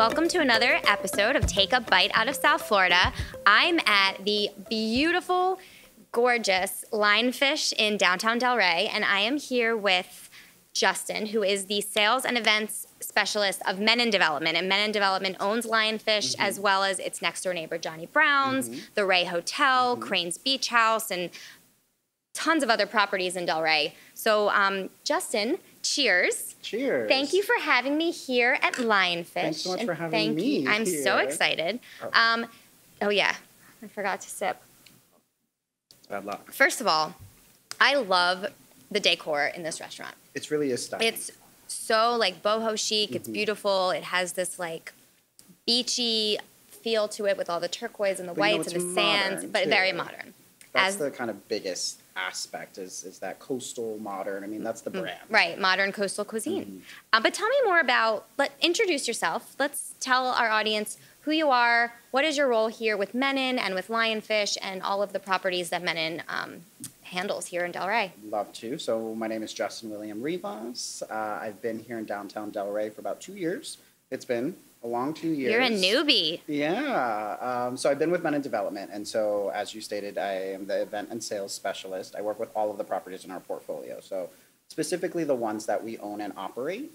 welcome to another episode of Take a Bite out of South Florida. I'm at the beautiful, gorgeous Lionfish in Downtown Delray, and I am here with Justin, who is the sales and events specialist of Menin Development. And Menin Development owns Lionfish as well as its next door neighbor, Johnny Brown's, the Ray Hotel, Crane's Beach House, and tons of other properties in Delray. So, Justin, cheers. Cheers. Thank you for having me here at Lionfish. Thanks so much for having me here. I'm so excited. Oh yeah, I forgot to sip. Bad luck. First of all, I love the decor in this restaurant. It's really a style. It's so like boho chic. It's beautiful. It has this like beachy feel to it with all the turquoise and the whites and the sands, but very modern. That's the kind of biggest aspect is that coastal modern. I mean, that's the brand. Right, modern coastal cuisine. But tell me more about, introduce yourself. Let's tell our audience who you are, what is your role here with Menin and with Lionfish and all of the properties that Menin handles here in Delray. Love to. So my name is Justin William Rivas. I've been here in downtown Delray for about 2 years. It's been a long 2 years. You're a newbie. Yeah. So I've been with Menin Development. And so, as you stated, I am the event and sales specialist. I work with all of the properties in our portfolio. So specifically the ones that we own and operate.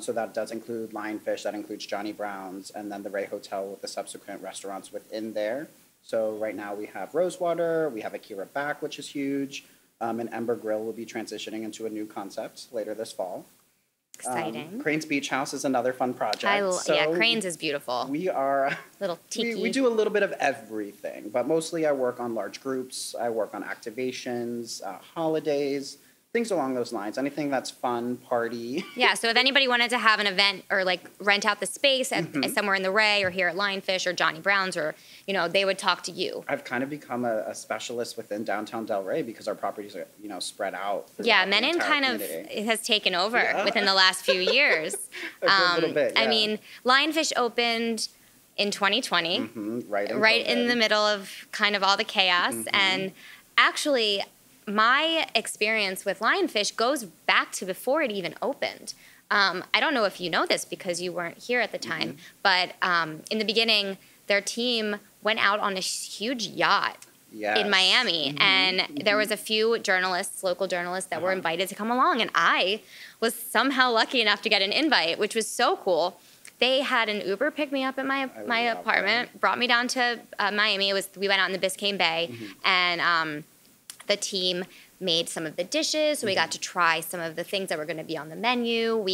So that does include Lionfish, that includes Johnny Brown's, and then the Ray Hotel with the subsequent restaurants within there. So right now we have Rosewater, we have Akira Back, which is huge, and Ember Grill will be transitioning into a new concept later this fall. Exciting. Crane's Beach House is another fun project. Yeah, Crane's is beautiful. We are little tiki. We do a little bit of everything, but mostly I work on large groups. I work on activations, holidays, things along those lines. Anything that's fun, party. Yeah, so if anybody wanted to have an event or like rent out the space at somewhere in the Ray or here at Lionfish or Johnny Brown's or, they would talk to you. I've kind of become a specialist within downtown Delray because our properties are, spread out. Yeah, Menin kind of has taken over within the last few years. A little bit, yeah. I mean, Lionfish opened in 2020, right in the middle of kind of all the chaos. And actually, my experience with Lionfish goes back to before it even opened. I don't know if you know this because you weren't here at the time, but in the beginning, their team went out on a huge yacht in Miami, and there was a few journalists, local journalists, that were invited to come along, and I was somehow lucky enough to get an invite, which was so cool. They had an Uber pick me up at my apartment, brought me down to Miami. We went out in the Biscayne Bay, and the team made some of the dishes, so we got to try some of the things that were going to be on the menu.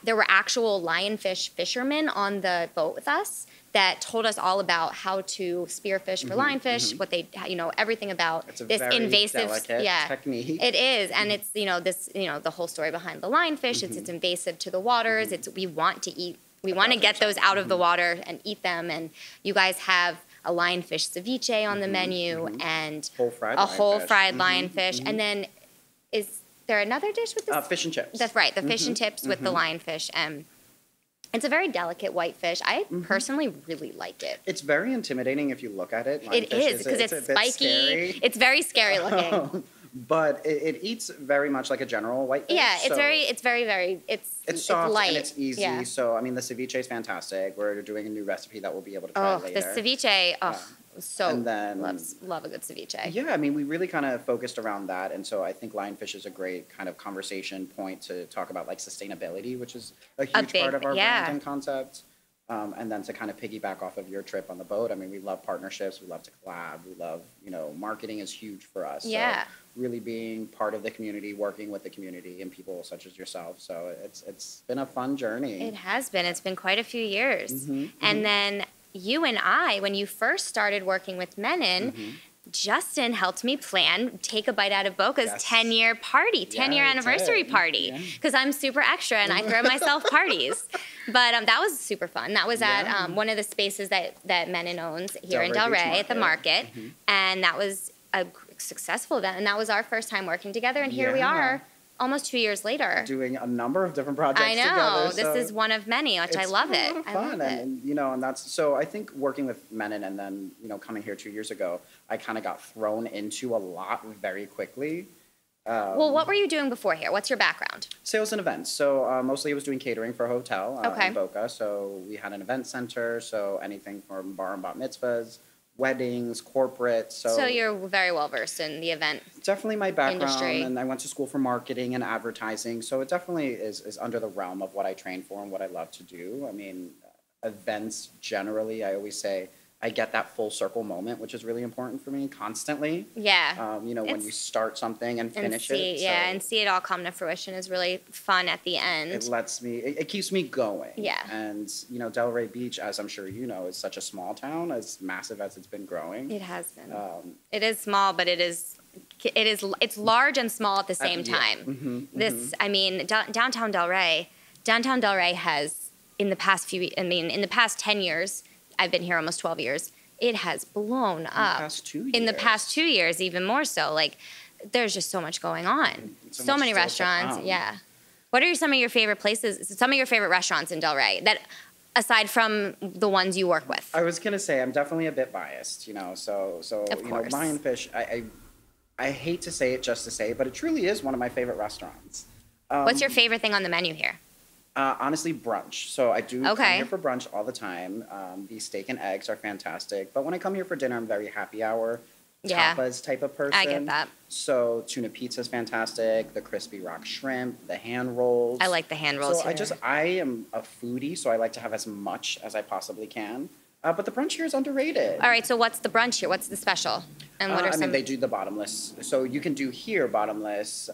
There were actual Lionfish fishermen on the boat with us that told us all about how to spearfish for lionfish, what they, everything about this invasive technique. It is, and it's the whole story behind the lionfish. It's invasive to the waters. We want to get those out of the water and eat them. And you guys have a lionfish ceviche on the menu and a whole fried lionfish, and then is there another dish with this? Fish and chips. That's right, the fish and chips with the lionfish. It's a very delicate white fish. I personally really like it. It's very intimidating if you look at it. It is, because it's spiky. It's very scary looking. But it eats very much like a general whitefish. Yeah, it's very it's soft light. And it's easy. Yeah. So, I mean, the ceviche is fantastic. We're doing a new recipe that we'll be able to try later. The ceviche, and then, love a good ceviche. Yeah, I mean, we really kind of focused around that. And so I think Lionfish is a great kind of conversation point to talk about, like, sustainability, which is a huge part of our brand and concept. And then to kind of piggyback off of your trip on the boat, I mean, we love partnerships. We love to collab. We love, marketing is huge for us. Yeah. So really being part of the community, working with the community and people such as yourself. So it's been a fun journey. It has been. It's been quite a few years. And then you and I, when you first started working with Menin, Justin helped me plan Take a Bite Out of Boca's 10-year party, 10-year anniversary party, because I'm super extra and I throw myself parties. But that was super fun. That was at one of the spaces that Menin owns here in Delray at the market, and that was a successful event. And that was our first time working together, and here we are. Almost 2 years later. Doing a number of different projects together. I know. This is one of many, which I love it. It's a lot of fun. And that's, so I think working with Menin and then, coming here 2 years ago, I kind of got thrown into a lot very quickly. Well, what were you doing before here? What's your background? Sales and events. So mostly I was doing catering for a hotel in Boca. So we had an event center. So anything from bar and bat mitzvahs, weddings, corporate. So you're very well versed in the event. Definitely my background, industry. And I went to school for marketing and advertising. So it definitely is under the realm of what I train for and what I love to do. I mean, events generally, I always say, I get that full circle moment, which is really important for me constantly. Yeah. When you start something and finish it. Yeah, and see it all come to fruition is really fun at the end. It keeps me going. Yeah. And, Delray Beach, as I'm sure you know, is such a small town, as massive as it's been growing. It has been. It is small, but it's large and small at the same time. I mean, Downtown Delray has, in the past 10 years, I've been here almost 12 years. It has blown up. In the past 2 years, even more so. Like, there's just so much going on. So many restaurants. Yeah. What are some of your favorite places? Some of your favorite restaurants in Delray that, aside from the ones you work with? I was gonna say I'm definitely a bit biased. So Lionfish. I hate to say it just to say, but it truly is one of my favorite restaurants. What's your favorite thing on the menu here? Honestly, brunch. So I do come here for brunch all the time. The steak and eggs are fantastic. But when I come here for dinner, I'm very happy hour, tapas type of person. I get that. So tuna pizza is fantastic. The crispy rock shrimp, the hand rolls. I like the hand rolls here. I am a foodie, so I like to have as much as I possibly can. But the brunch here is underrated. All right, so what's the brunch here? What's the special? And what are some? They do the bottomless. So you can do here bottomless.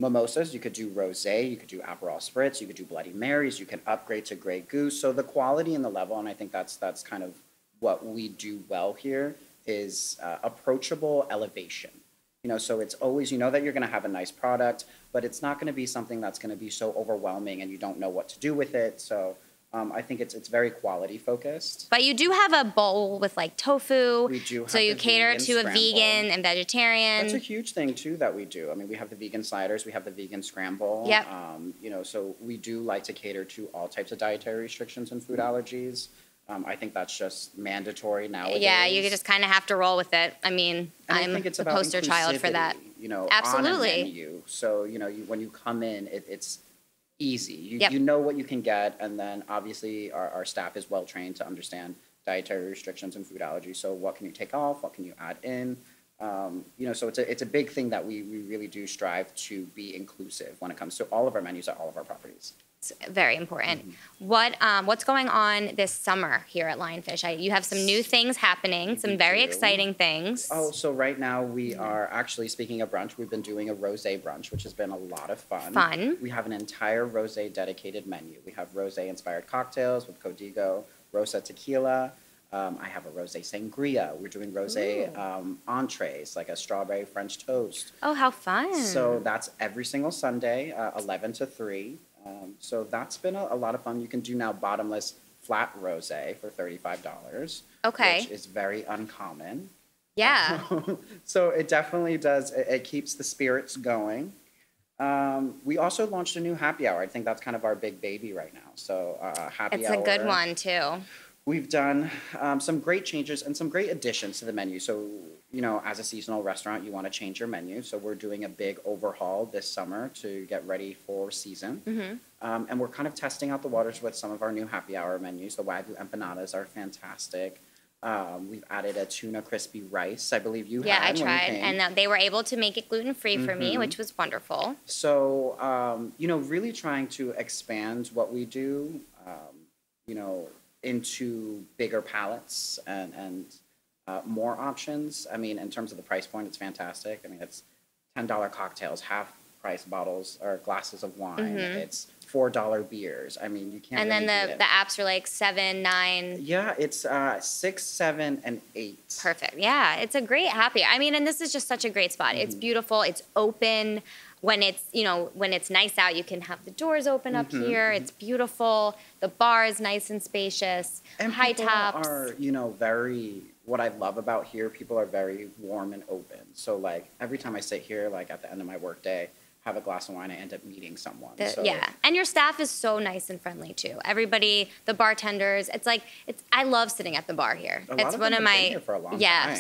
Mimosas, you could do rosé, you could do Aperol Spritz, you could do Bloody Marys, you can upgrade to Grey Goose. So the quality and the level, and I think that's kind of what we do well here, is approachable elevation. So it's always, that you're going to have a nice product, but it's not going to be something that's going to be so overwhelming and you don't know what to do with it. So I think it's very quality focused. But you do have a bowl with like tofu. We do have so you cater to a vegan and vegetarian. That's a huge thing too that we do. I mean, we have the vegan sliders, we have the vegan scramble. Yep. So we do like to cater to all types of dietary restrictions and food allergies. I think that's just mandatory nowadays. Yeah, you just kind of have to roll with it. I mean, I'm the poster child for that. Absolutely. On a menu. So when you come in, it's easy. You know what you can get, and then obviously our staff is well trained to understand dietary restrictions and food allergies. So what can you take off? What can you add in? So it's a big thing that we really do strive to be inclusive when it comes to all of our menus at all of our properties. It's very important. What's going on this summer here at Lionfish? You have some new things happening, some very exciting things. Oh, so right now we are actually, speaking of brunch, we've been doing a Rosé Brunch, which has been a lot of fun. We have an entire Rosé dedicated menu. We have Rosé inspired cocktails with Código, Rosa tequila. I have a Rosé sangria. We're doing Rosé entrees, like a strawberry French toast. Oh, how fun. So that's every single Sunday, 11 to 3. So that's been a lot of fun. You can do now bottomless flat rosé for $35. Okay. Which is very uncommon. Yeah. So it definitely does. It keeps the spirits going. We also launched a new happy hour. I think that's kind of our big baby right now. So happy hour. It's a good one too. We've done some great changes and some great additions to the menu. So, as a seasonal restaurant, you want to change your menu. So we're doing a big overhaul this summer to get ready for season. And we're kind of testing out the waters with some of our new happy hour menus. The Wagyu empanadas are fantastic. We've added a tuna crispy rice. I believe you had. Yeah, I tried. And they were able to make it gluten-free for me, which was wonderful. So, really trying to expand what we do, into bigger palettes and more options. I mean, in terms of the price point, it's fantastic. I mean, it's $10 cocktails, half price bottles or glasses of wine. It's $4 beers. I mean, you can't. And really then the apps are like 7, 9. Yeah, it's 6, 7, and 8. Perfect. Yeah, it's a great happy. I mean, and this is just such a great spot. It's beautiful. It's open. When it's nice out, you can have the doors open up here. It's beautiful. The bar is nice and spacious. And high people tops are, very. What I love about here, people are very warm and open. So like every time I sit here, like at the end of my work day, have a glass of wine, I end up meeting someone. Yeah, and your staff is so nice and friendly too. Everybody, the bartenders, I love sitting at the bar here. It's one of my been here for a long time.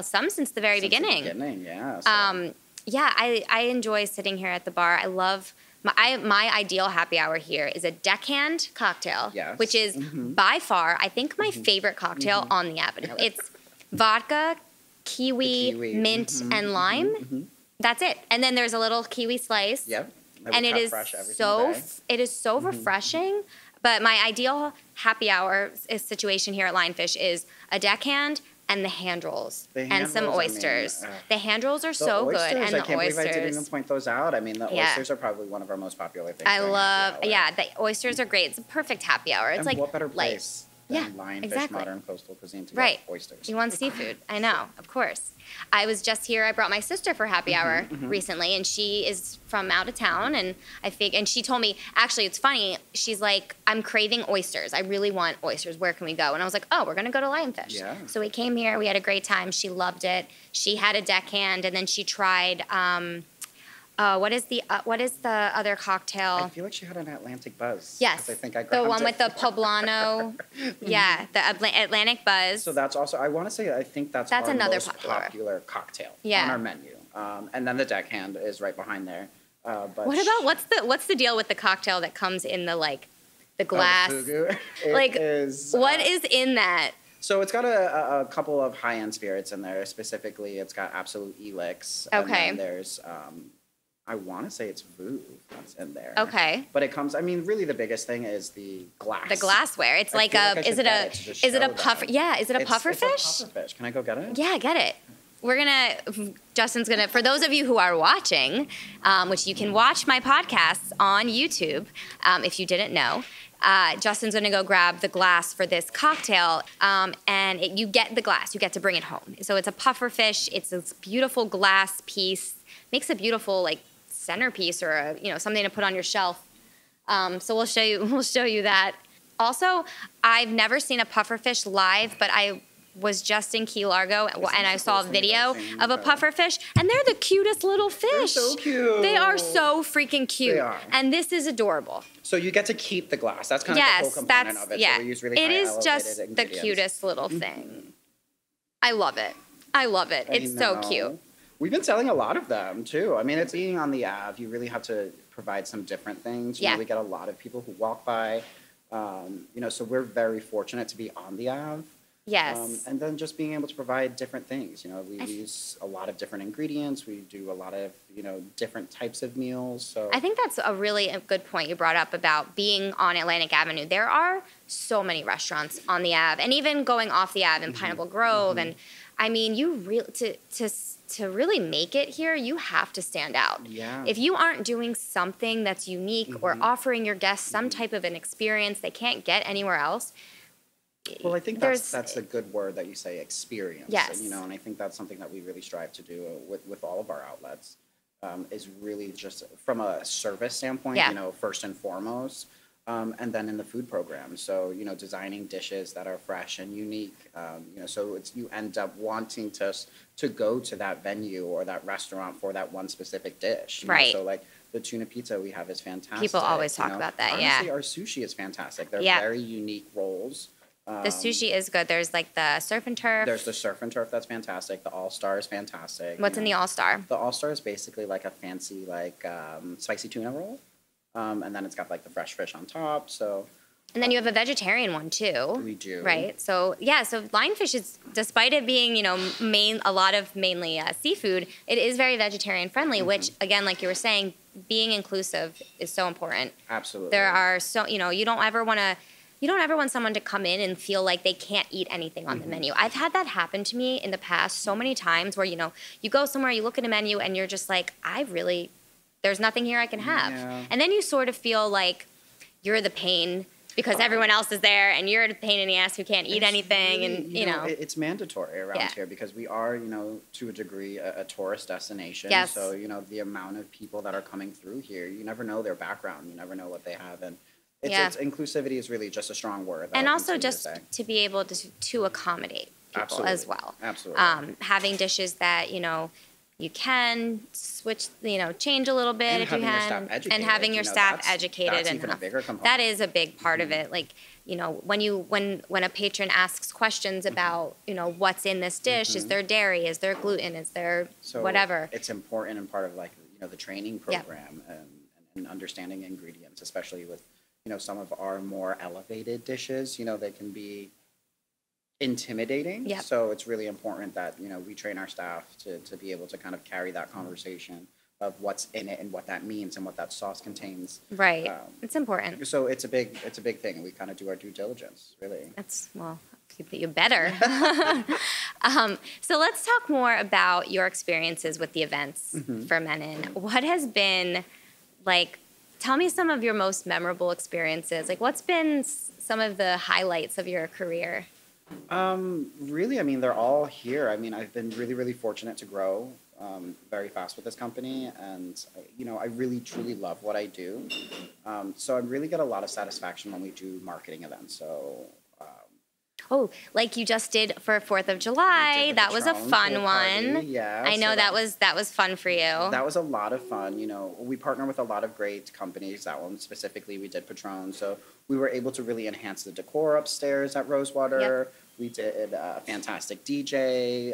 Some since the very beginning. Yeah. So. Yeah, I enjoy sitting here at the bar. I love my ideal happy hour here is a deckhand cocktail, which is by far I think my favorite cocktail on the Avenue. It's vodka, kiwi, mint, and lime. That's it. And then there's a little kiwi slice. Yep. And it is so refreshing. But my ideal happy hour situation here at Lionfish is a deckhand and the hand rolls and some oysters. The hand rolls are so good, and the oysters. I can't believe I didn't even point those out. I mean, the oysters are probably one of our most popular things. The oysters are great. It's a perfect happy hour. It's and what better place than Lionfish Modern Coastal Cuisine to get oysters? You want seafood. I know, of course. I was just here. I brought my sister for happy hour recently, and she is from out of town. And and she told me, actually, it's funny. She's like, I'm craving oysters. I really want oysters. Where can we go? And I was like, oh, we're gonna go to Lionfish. Yeah. So we came here. We had a great time. She loved it. She had a deckhand, and then she tried. What is the other cocktail? I feel like she had an Atlantic Buzz. Yes, I think I the one with the poblano. The Atlantic Buzz. So that's also, I want to say, I think that's our another most popular cocktail on our menu. And then the deckhand is right behind there. But what about what's the deal with the cocktail that comes in the glass? The what is in that? So it's got a couple of high-end spirits in there. Specifically, it's got Absolute Elix. Okay. And then there's I want to say it's Vouv that's in there. Okay. But it comes, I mean, really the biggest thing is the glass. The glassware. It's is it a puffer? Yeah, is it a puffer fish? It's a puffer fish. Can I go get it? Yeah, get it. Justin's gonna, for those of you who are watching, which you can watch my podcasts on YouTube, if you didn't know, Justin's gonna go grab the glass for this cocktail, and you get the glass. You get to bring it home. So it's a puffer fish. It's this beautiful glass piece. Makes a beautiful centerpiece or something to put on your shelf. So we'll show you that. Also, I've never seen a pufferfish live, but I was just in Key Largo and I saw a video of a pufferfish, and they're the cutest little fish. They're so cute. They are so freaking cute. They are. And this is adorable. So you get to keep the glass. That's kind of the whole component of it. Yeah. So we use really it is just the cutest little thing. I love it. It's so cute. We've been selling a lot of them, too. I mean, it's being on the Ave. You really have to provide some different things. We get a lot of people who walk by. So we're very fortunate to be on the Ave. Yes. And then just being able to provide different things. We use a lot of different ingredients. We do a lot of, different types of meals. So I think that's a really good point you brought up about being on Atlantic Avenue. There are so many restaurants on the Ave, and even going off the Ave in Pineapple Grove. And I mean, you really to really make it here, you have to stand out. Yeah. If you aren't doing something that's unique or offering your guests some type of an experience they can't get anywhere else. Well, I think that's a good word that you say, experience. Yes. And I think that's something that we really strive to do with all of our outlets, is really just from a service standpoint, first and foremost. And then in the food program. So, designing dishes that are fresh and unique. So you end up wanting to go to that venue or that restaurant for that one specific dish. Right. So the tuna pizza we have is fantastic. People always talk about that, honestly, our sushi is fantastic. They're very unique rolls. The sushi is good. There's the surf and turf. There's the surf and turf that's fantastic. The all-star is fantastic. What's in the all-star? The all-star is basically like a fancy spicy tuna roll. And then it's got the fresh fish on top. So, and then you have a vegetarian one too. We do, right? So so Lionfish is, despite it being a lot of mainly seafood, it is very vegetarian friendly. Which again, like you were saying, being inclusive is so important. Absolutely. There are you don't ever want someone to come in and feel like they can't eat anything on the menu. I've had that happen to me in the past so many times where you go somewhere, you look at a menu, and you're just like, there's nothing here I can have. Yeah. And then you sort of feel like you're the pain because everyone else is there and you're the pain in the ass who can't eat anything. Really, and, It's mandatory around here because we are, to a degree, a tourist destination. Yes. So, the amount of people that are coming through here, you never know their background. You never know what they have. And it's inclusivity is really just a strong word. And also just to be able to accommodate people as well. Absolutely. Having dishes that, you can switch, change a little bit And if you having your can. staff educated, And having your staff educated that's even a enough. bigger component. That is a big part of it. Like, when a patron asks questions about, what's in this dish, is there dairy, is there gluten, is there whatever. It's important and part of like, the training program and understanding ingredients, especially with, some of our more elevated dishes, they can be intimidating. Yep. So it's really important that, we train our staff to be able to kind of carry that conversation of what's in it and what that means and what that sauce contains. Right. It's important. So it's a big thing. We kind of do our due diligence, really. You better. So let's talk more about your experiences with the events for Menin. What has been, tell me some of your most memorable experiences. What's been some of the highlights of your career? Really, they're all here. I've been really, really fortunate to grow very fast with this company, and I really, truly love what I do. So I really get a lot of satisfaction when we do marketing events. So. Like you just did for 4th of July. That was a fun one. Yeah. I know that was fun for you. That was a lot of fun. We partner with a lot of great companies. That one specifically, we did Patron. So we were able to really enhance the decor upstairs at Rosewater. Yep. We did a fantastic DJ.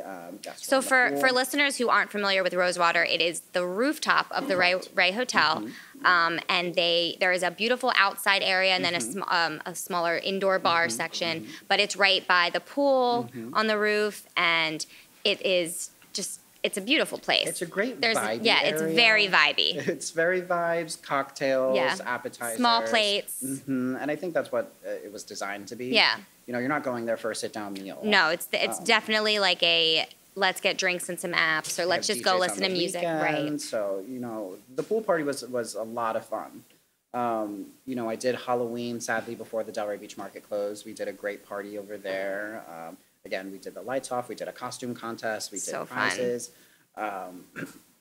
So for listeners who aren't familiar with Rosewater, it is the rooftop of the Ray Hotel. And there is a beautiful outside area and then a smaller indoor bar section. But it's right by the pool on the roof. And it is it's a beautiful place. It's a great vibe. Yeah, it's very vibey. It's very vibes, cocktails, appetizers. Small plates. And I think that's what it was designed to be. Yeah. You're not going there for a sit-down meal. No, it's definitely like a let's get drinks and some apps, or let's just go listen to music. Right. So, the pool party was a lot of fun. I did Halloween, sadly, before the Delray Beach Market closed. We did a great party over there. Again, we did the lights off. We did a costume contest. We did prizes.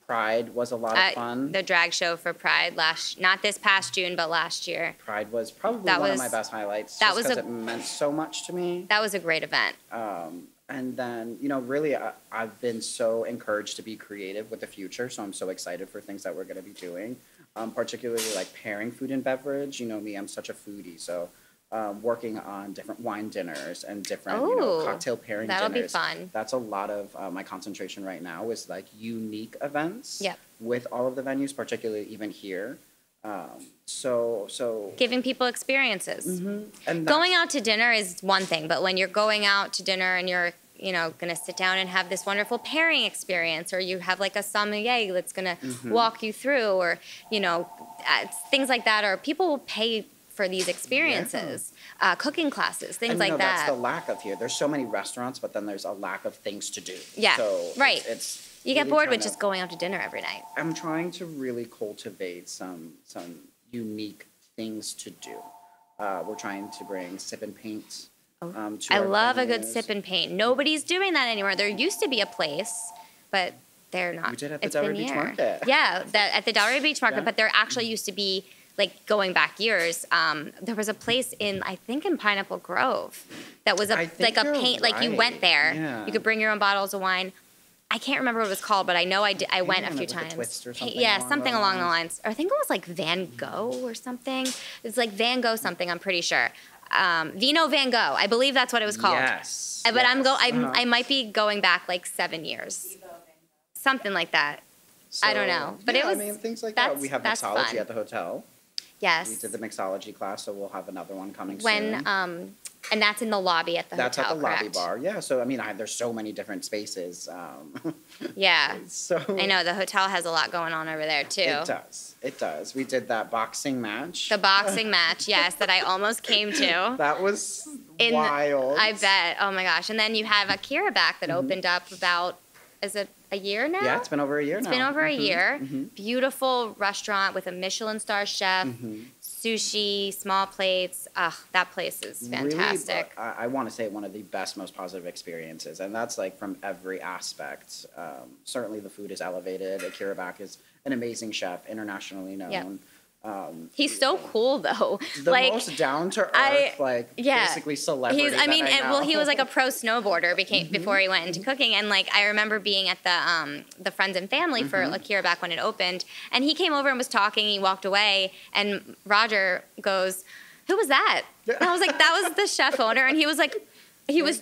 Pride was a lot of fun. The drag show for Pride not this past June, but last year. Pride was probably one of my best highlights. Because it meant so much to me. That was a great event. And then, really, I've been so encouraged to be creative with the future. So I'm so excited for things that we're going to be doing, particularly pairing food and beverage. Me, I'm such a foodie. So working on different wine dinners and different cocktail pairing dinners. That'll be fun. That's a lot of my concentration right now is unique events Yep. with all of the venues, particularly even here. So giving people experiences. And going out to dinner is one thing, but when you're going out to dinner and you're going to sit down and have this wonderful pairing experience, or you have a sommelier that's going to walk you through, or things like that, or people will pay for these experiences, cooking classes, things like that. That's the lack of here. There's so many restaurants, but then there's a lack of things to do. Yeah, so right. You get bored with just going out to dinner every night. I'm trying to really cultivate some unique things to do. We're trying to bring sip and paint. I love a good sip and paint. Nobody's doing that anymore. There used to be a place, but they're not. We did at the Delray Beach Market. Yeah, at the Delray Beach Market, but there actually used to be, going back years, there was a place in Pineapple Grove that was a paint, right. you went there. Yeah. You could bring your own bottles of wine. I can't remember what it was called, but I know I went a few times. Twist or something something along the lines. Or I think it was Van Gogh or something. It's Van Gogh something, I'm pretty sure. Vino Van Gogh. I believe that's what it was called. Yes. But I might be going back 7 years. Something like that. So, I don't know. But it was things like that. We have mixology at the hotel. Yes. We did the mixology class, so we'll have another one coming soon. And that's in the lobby at the hotel, That's at the lobby correct? bar. Yeah. So there's so many different spaces. Yeah. So I know the hotel has a lot going on over there too. It does. We did that boxing match. The boxing match, yes, that I almost came to. That was wild. I bet. Oh my gosh. And then you have Akira back that opened up about, is it a year now? Yeah, it's been over a year now. It's been over a year. Beautiful restaurant with a Michelin star chef. Sushi, small plates. That place is fantastic. Really, I want to say one of the best, most positive experiences, and that's from every aspect. Certainly, the food is elevated. Akira Back is an amazing chef, internationally known. He's so cool, though. The most down to earth, basically celebrity. He was like a pro snowboarder before he went into cooking, and like I remember being at the Friends and Family for Akira back when it opened, and he came over and was talking. He walked away, and Roger goes, "Who was that?" And I was like, "That was the chef owner," and he was like. He was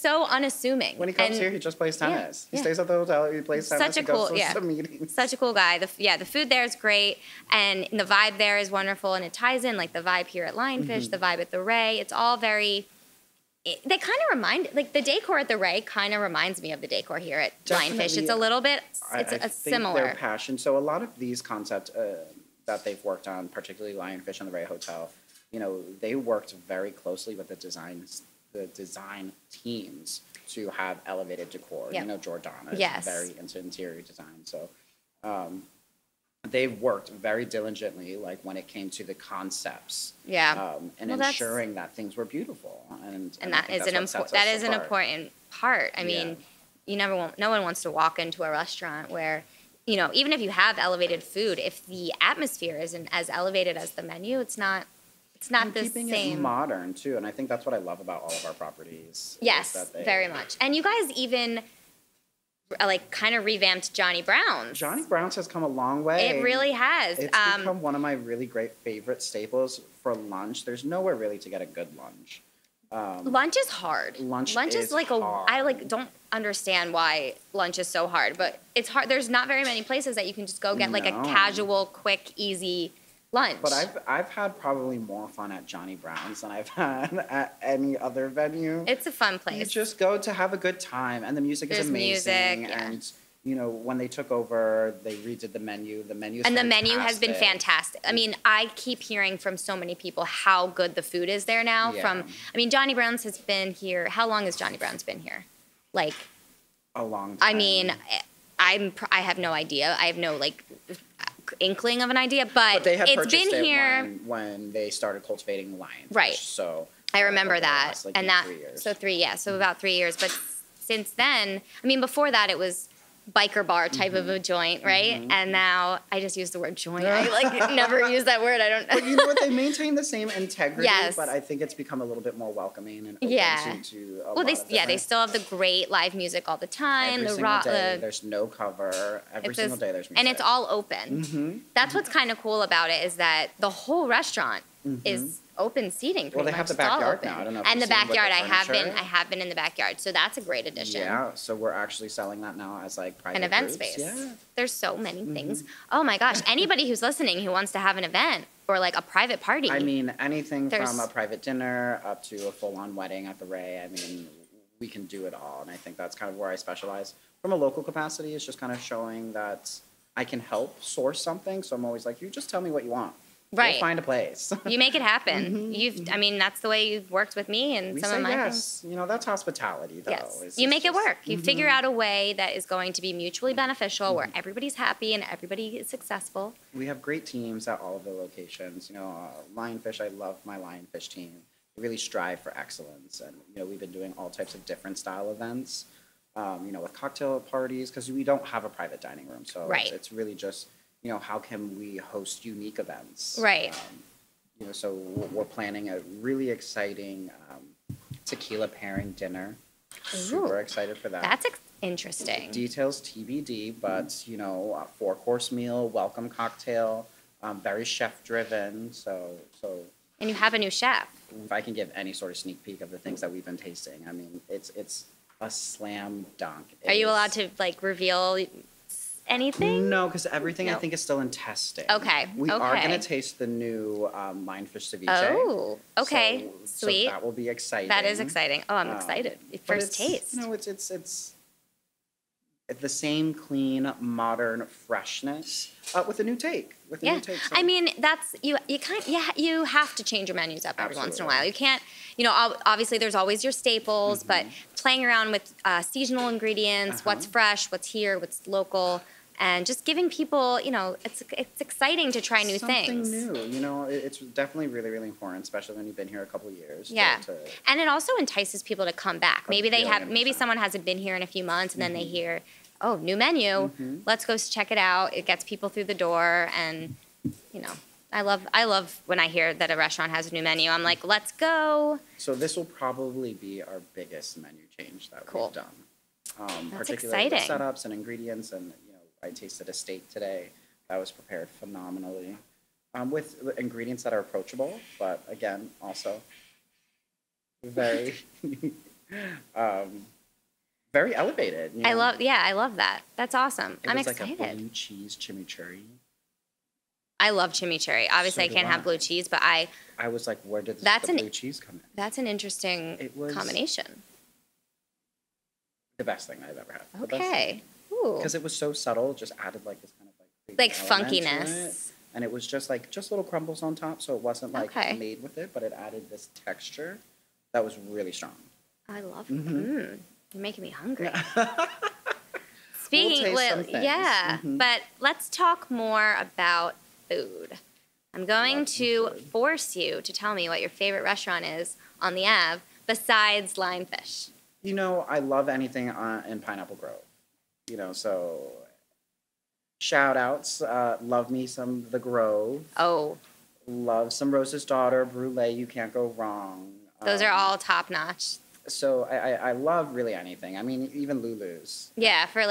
so unassuming. When he comes here, he just plays tennis. He stays at the hotel, he plays tennis, he goes to some meetings. Such a cool guy. The food there is great, and the vibe there is wonderful, and it ties in, like, the vibe here at Lionfish, the vibe at the Ray. It's all very... They kind of remind... Like, the decor at the Ray kind of reminds me of the decor here at Lionfish. It's a little bit... It's similar. Their passion. So a lot of these concepts that they've worked on, particularly Lionfish and the Ray Hotel, they worked very closely with the design teams to have elevated decor. Yep. Jordana is very into interior design. So they've worked very diligently, like when it came to the concepents. And ensuring that things were beautiful. And that is an important part. I mean, no one wants to walk into a restaurant where, even if you have elevated food, if the atmosphere isn't as elevated as the menu, it's not the same. Keeping it modern, too. And I think that's what I love about all of our properties. Yes, very much. And you guys even, kind of revamped Johnny Brown's. Johnny Brown's has come a long way. It really has. It's become one of my really great favorite staples for lunch. There's nowhere really to get a good lunch. Lunch is hard. Lunch is like hard. I don't understand why lunch is so hard, but it's hard. There's not very many places that you can just go get a casual, quick, easy lunch. But I've had probably more fun at Johnny Brown's than I've had at any other venue. It's a fun place. You just go to have a good time, and the music is amazing. And when they took over, they redid the menu. The menu has been fantastic. I mean, I keep hearing from so many people how good the food is there now. Johnny Brown's has been here. How long has Johnny Brown's been here? Like a long time. I mean, I have no idea. I have no inkling of an idea, but they had it's been here when they started cultivating Lionfish. Right. So I remember that, last, 3 years. So about 3 years. But since then, before that, it was biker bar type of a joint, right? And now I just use the word joint. I never use that word. I don't. But you know what? They maintain the same integrity. Yes. But I think it's become a little bit more welcoming and open to a lot of they still have the great live music all the time. Every single day, there's no cover. Every single day there's music. And it's all open. That's what's kind of cool about it is that the whole restaurant is open seating. Well, they have the backyard now. I don't know. And the backyard, I have been in the backyard, so that's a great addition. Yeah, so we're actually selling that now as private an event groups. Space. Yeah, there's so many things. Oh my gosh! Anybody who's listening who wants to have an event or a private party. Anything from a private dinner up to a full-on wedding at the Ray. We can do it all, and I think that's kind of where I specialize. From a local capacity, it's just kind of showing that I can help source something. So I'm always like, you just tell me what you want. Right. We'll find a place. You make it happen. That's the way you've worked with me and some of my things. That's hospitality, though. Yes. You make it work. You figure out a way that is going to be mutually beneficial, where everybody's happy and everybody is successful. We have great teams at all of the locations. Lionfish, I love my Lionfish team. We really strive for excellence. And, we've been doing all types of different style events, with cocktail parties, because we don't have a private dining room. So it's really just... how can we host unique events? Right. So we're planning a really exciting tequila pairing dinner. Ooh, super excited for that. That's interesting. Details TBD, but, a 4-course meal, welcome cocktail, very chef-driven. So. And you have a new chef. If I can give any sort of sneak peek of the things that we've been tasting, it's a slam dunk. Are you allowed to, reveal... anything? No, because everything I think is still in testing. Okay. We are going to taste the new Lionfish ceviche. Oh, okay. Sweet. So that will be exciting. That is exciting. Oh, I'm excited. First taste. It's the same clean, modern freshness with a new take. New take. So. That's you have to change your menus up every once in a while. You can't. Obviously there's always your staples, but playing around with seasonal ingredients, what's fresh, what's here, what's local. And just giving people, it's exciting to try new things. Something new, it's definitely really, really important, especially when you've been here a couple of years. Yeah, and it also entices people to come back. Maybe someone hasn't been here in a few months, and then they hear, oh, new menu, let's go check it out. It gets people through the door, and you know, I love when I hear that a restaurant has a new menu. I'm like, let's go. So this will probably be our biggest menu change that Cool. we've done. That's Particularly with exciting. setups and ingredients, and I tasted a steak today that was prepared phenomenally, with ingredients that are approachable, but again, also very, very elevated. I love that. That's awesome. I'm was excited. like a blue cheese chimichurri. I love chimichurri. Obviously, So I do can't have I. blue cheese, but I was like, where did That's the an- blue cheese come in? that's an interesting It was combination. the best thing I've ever had. Okay. Ooh. Because it was so subtle, it just added like this kind of Like creamy element to it. funkiness. And it was just little crumbles on top, so it wasn't like Okay. made with it, but it added this texture that was really strong. I love it. Mm-hmm. You're making me hungry. We'll taste some things. Yeah, Mhm. but let's talk more about food. I'm going Love some to food. force you to tell me what your favorite restaurant is on the Ave besides Lionfish. I love anything in Pineapple Grove. So shout outs. Love me some The Grove. Oh, Love some Rose's Daughter, Brulee. You can't go wrong. those are all top notch. So I love really anything. I mean, even Lulu's. Yeah, for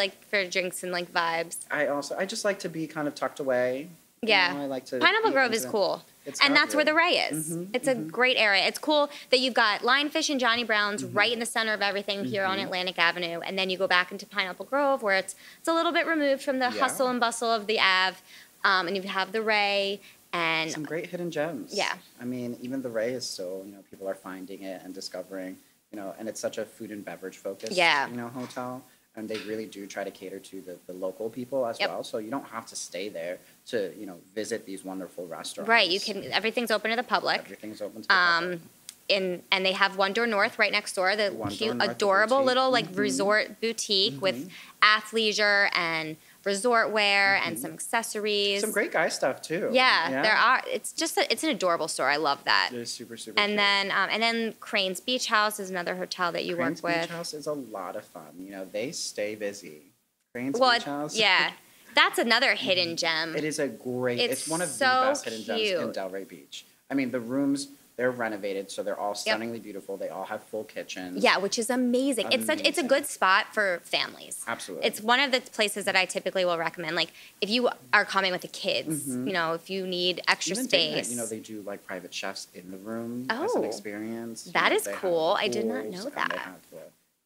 drinks and like vibes. I just like to be kind of tucked away. Yeah. I like to Pineapple be Grove is intimate. cool. It's And got that's where the Ray is. Mhm, It's a great area. It's cool that you've got Lionfish and Johnny Brown's right in the center of everything here on Atlantic Avenue. And then you go back into Pineapple Grove where it's a little bit removed from the Yeah. hustle and bustle of the Ave. And you have the Ray and some great hidden gems. Yeah. I mean, even the Ray is still, people are finding it and discovering, and it's such a food and beverage focused, Yeah. Hotel. And they really do try to cater to the local people as Yep. well. So you don't have to stay there to, visit these wonderful restaurants. right, everything's open to the public. Everything's open to the public. And they have One Door North right next door, the One Door cute, North, the adorable boutique. little like resort boutique with athleisure and resort wear and some accessories. Some great guy stuff too. Yeah, there are. It's just it's an adorable store. I love that. It is super, super And cute. then Crane's Beach House is another hotel that you Crane's work Beach with. House is a lot of fun. They stay busy. Crane's Well, Beach House. yeah, that's another hidden gem. It is it's one of the so best hidden gems in cute. Delray Beach. I mean, the rooms, they're renovated, so they're all stunningly beautiful. They all have full kitchens. Yeah, which is amazing. It's a Amazing. good spot for families. Absolutely. It's one of the places that I typically will recommend. Like if you are coming with the kids, if you need extra Even date night, space. they do like private chefs in the room as Oh. an experience. That is They have cool. I did not pools, know and that. They have the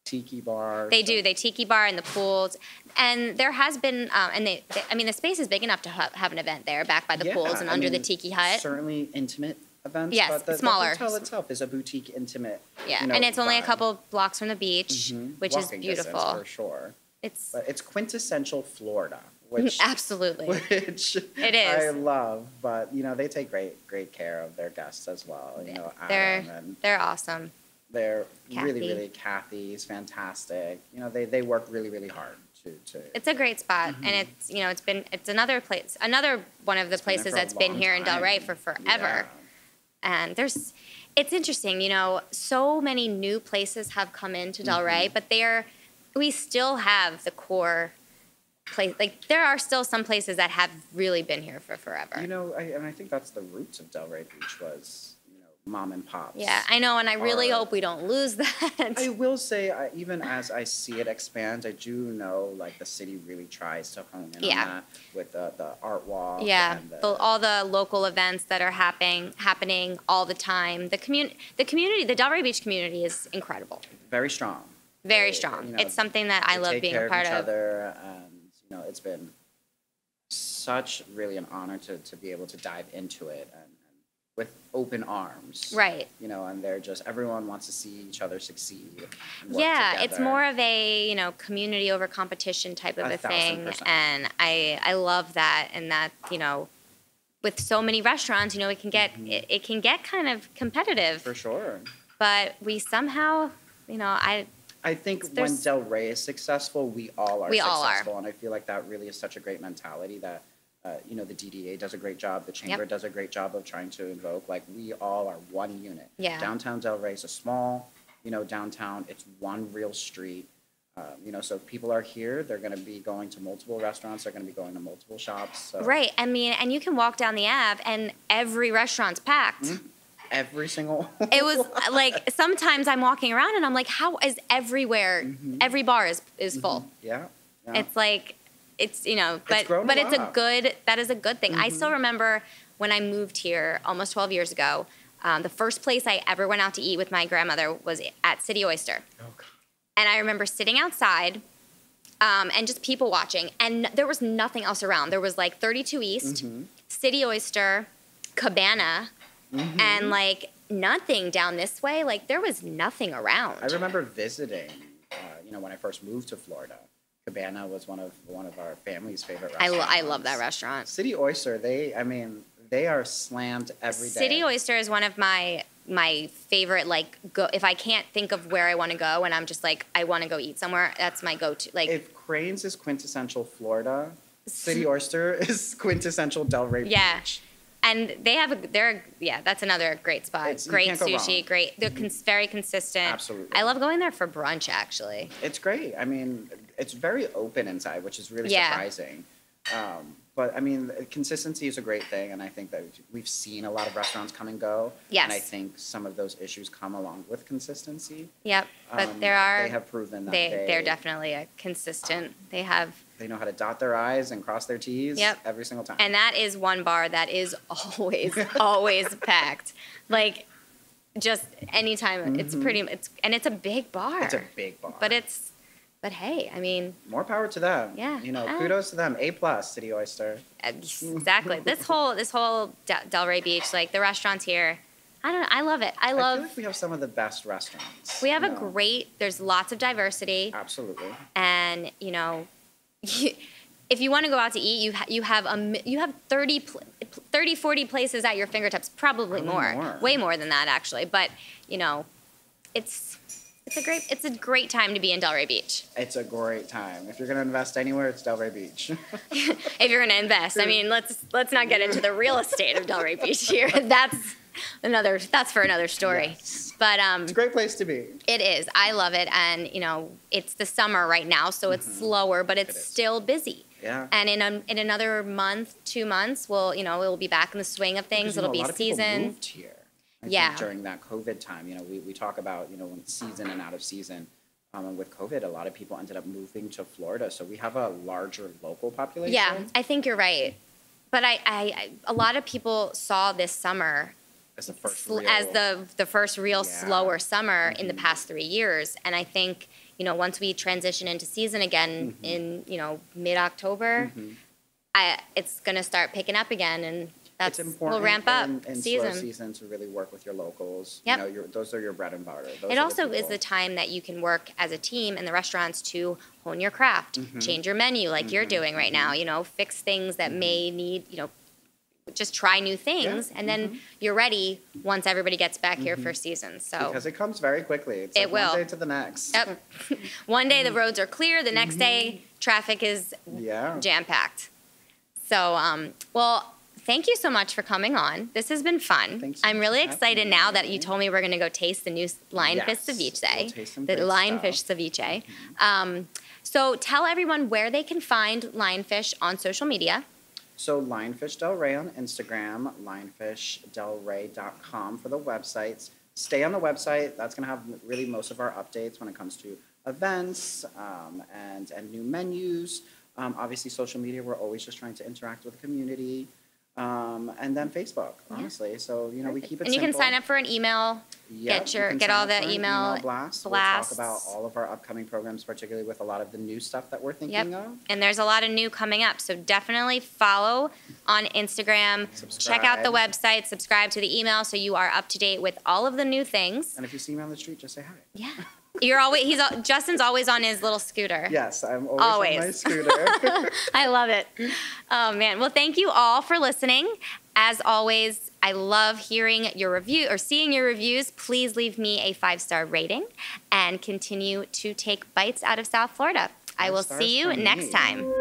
tiki bar. They do. They tiki bar in the pools, and there has been. The space is big enough to have an event there, back by the pools and under the tiki hut. Certainly intimate events. Yes, but the smaller. hotel itself is a boutique, intimate. Yeah, and it's only a vibe. couple blocks from the beach, which Walking is beautiful. distance for sure. It's But it's quintessential Florida, which absolutely. which It is. I love. But they take great care of their guests as well. Adam and They're awesome. they're Kathy. really Kathy's fantastic. They work really hard to. It's a great spot, and it's another place, another one of the been there places for a that's been long here in Delray time. for forever. Yeah. And it's interesting, so many new places have come into Delray, but we still have the core place. Like there are still some places that have really been here for forever. And I think that's the roots of Delray Beach was, mom and pops. Yeah, I know, and I really are- hope we don't lose that. I will say, even as I see it expand, I do know like the city really tries to hone in Yeah. on that with the art walk. Yeah, and all the local events that are happening all the time. The community, the Delray Beach community is incredible. very strong. Very They, strong. It's something that I they love take being care a part each of. other, and it's been such really an honor to be able to dive into it and with open arms. Right. And they're just everyone wants to see each other succeed. And work Yeah, it's together. more of a community over competition type of a thing, 1000%. and I love that. And that with so many restaurants, it can get it can get kind of competitive. For sure. But we somehow, I think when There's- Delray is successful, we all are We all are. successful. And I feel like that really is such a great mentality that, the DDA does a great job. The Chamber does a great job of trying to invoke, like, we all are one unit. Yeah. Downtown Delray is a small, downtown. It's one real street. So if people are here, they're going to be going to multiple restaurants. They're going to be going to multiple shops. So. Right. I mean, and you can walk down the Ave and every restaurant's packed. Mm-hmm. Every single. It was like sometimes I'm walking around and I'm like, how is everywhere? Mm-hmm. Every bar is full. Mm-hmm. Yeah. It's like it's but it's that is a good thing. Mm-hmm. I still remember when I moved here almost 12 years ago. The first place I ever went out to eat with my grandmother was at City Oyster. Oh, God. And I remember sitting outside and just people watching. And there was nothing else around. There was like 32 East, mm-hmm. City Oyster, Cabana, mm-hmm. and like nothing down this way. Like there was nothing around. I remember visiting, when I first moved to Florida. Cabana was one of our family's favorite restaurants. I love that restaurant. City Oyster, they are slammed every day. City Oyster is one of my favorite, if I can't think of where I want to go and I'm just like, I want to go eat somewhere, that's my go-to. Like, if Crane's is quintessential Florida, City Oyster is quintessential Delray yeah. Beach. And that's another great spot. Great sushi, great. They're very consistent. Absolutely. I love going there for brunch, actually. It's great. I mean, it's very open inside, which is really surprising. But I mean, consistency is a great thing, and I think that we've seen a lot of restaurants come and go. Yes. And I think some of those issues come along with consistency. Yep. But they have proven that they're definitely a consistent. They know how to dot their I's and cross their T's. Yep. Every single time. And that is one bar that is always packed. Like just anytime. Mm-hmm. It's a big bar. It's a big bar. But hey, I mean, more power to them. Yeah. Kudos to them. A+, City Oyster. Exactly. This whole Delray Beach, like the restaurants here, I love it. I feel like we have some of the best restaurants. We have there's lots of diversity. Absolutely. And, if you want to go out to eat, you have 30, 40 places at your fingertips, probably more. Way more than that, actually. But, it's a great time to be in Delray Beach. It's a great time. If you're going to invest anywhere, it's Delray Beach. If you're going to invest, I mean, let's not get into the real estate of Delray Beach here. That's for another story. Yes. But it's a great place to be. It is. I love it, and it's the summer right now, so it's slower, but it's still busy. Yeah. And in another month, 2 months, we'll be back in the swing of things. It'll be a lot season. Of people moved here. I think during that COVID time, we talk about, when season and out of season. And with COVID, a lot of people ended up moving to Florida. So we have a larger local population. Yeah, I think you're right. But a lot of people saw this summer as the first real slower summer in the past 3 years. And I think, once we transition into season again in, mid-October, it's going to start picking up again. And it's important we'll ramp up in season. Slow season to really work with your locals. Yep. Those are your bread and butter. It also is the time that you can work as a team in the restaurants to hone your craft, change your menu like you're doing right now, fix things that may need, just try new things. And then you're ready once everybody gets back here for season. So because it comes very quickly. It's it will. One day to the next. Yep. One day the roads are clear. The next day traffic is jam-packed. So, thank you so much for coming on. This has been fun. I'm really excited now that you told me we're going to go taste the new Lionfish ceviche, we'll taste some the Lionfish ceviche. So tell everyone where they can find Lionfish on social media. So Lionfish Delray on Instagram, lionfishdelray.com for the websites. Stay on the website. That's going to have really most of our updates when it comes to events and new menus. Obviously, social media, we're always just trying to interact with the community. And then Facebook, honestly. So, we keep it simple. And you can sign up for an email, get all the email blasts. We'll talk about all of our upcoming programs, particularly with a lot of the new stuff that we're thinking of. And there's a lot of new coming up. So definitely follow on Instagram. Subscribe. Check out the website. Subscribe to the email so you are up to date with all of the new things. And if you see me on the street, just say hi. Yeah. Justin's always on his little scooter. Yes, I'm always on my scooter. I love it. Oh man. Well, thank you all for listening. As always, I love hearing your review or seeing your reviews. Please leave me a 5-star rating and continue to take bites out of South Florida. I will see you next time.